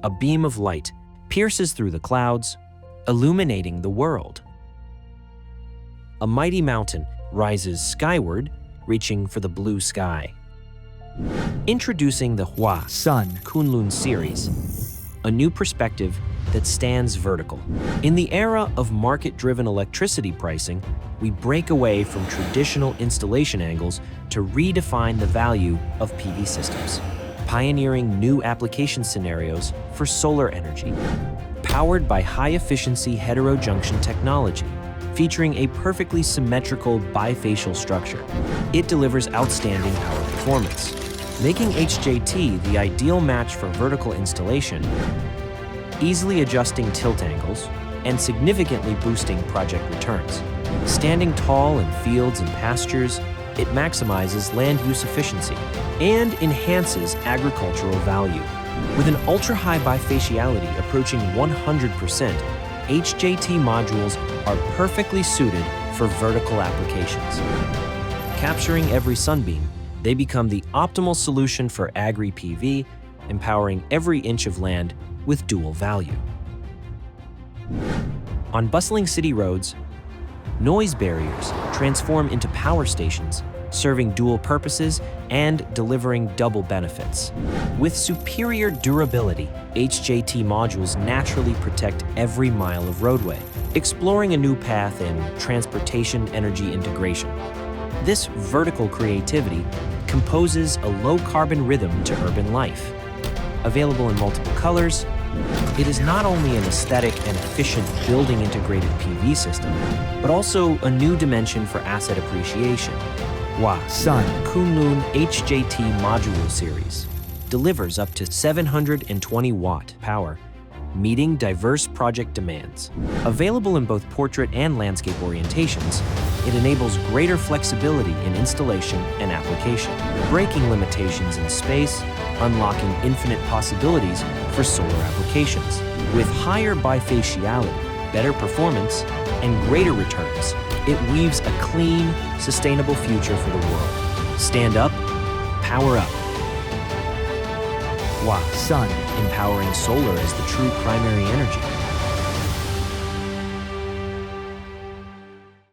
a beam of light pierces through the clouds, illuminating the world. A mighty mountain rises skyward, reaching for the blue sky. Introducing the Huasun Kunlun Series, a new perspective that stands vertical. In the era of market-driven electricity pricing, we break away from traditional installation angles to redefine the value of PV systems, pioneering new application scenarios for solar energy. Powered by high-efficiency heterojunction technology, featuring a perfectly symmetrical bifacial structure, it delivers outstanding power performance, making HJT the ideal match for vertical installation, easily adjusting tilt angles, and significantly boosting project returns. Standing tall in fields and pastures, it maximizes land use efficiency and enhances agricultural value. With an ultra-high bifaciality approaching 100%, HJT modules are perfectly suited for vertical applications. Capturing every sunbeam, they become the optimal solution for agri-PV, empowering every inch of land with dual value. On bustling city roads, noise barriers transform into power stations, serving dual purposes and delivering double benefits. With superior durability, HJT modules naturally protect every mile of roadway, exploring a new path in transportation energy integration. This vertical creativity composes a low-carbon rhythm to urban life. Available in multiple colors, it is not only an aesthetic and efficient building-integrated PV system, but also a new dimension for asset appreciation. Huasun Kunlun HJT Module Series delivers up to 720-watt power, meeting diverse project demands. Available in both portrait and landscape orientations, it enables greater flexibility in installation and application, breaking limitations in space, unlocking infinite possibilities for solar applications. With higher bifaciality, better performance, and greater returns, it weaves a clean, sustainable future for the world. Stand up, power up. Huasun, empowering solar as the true primary energy.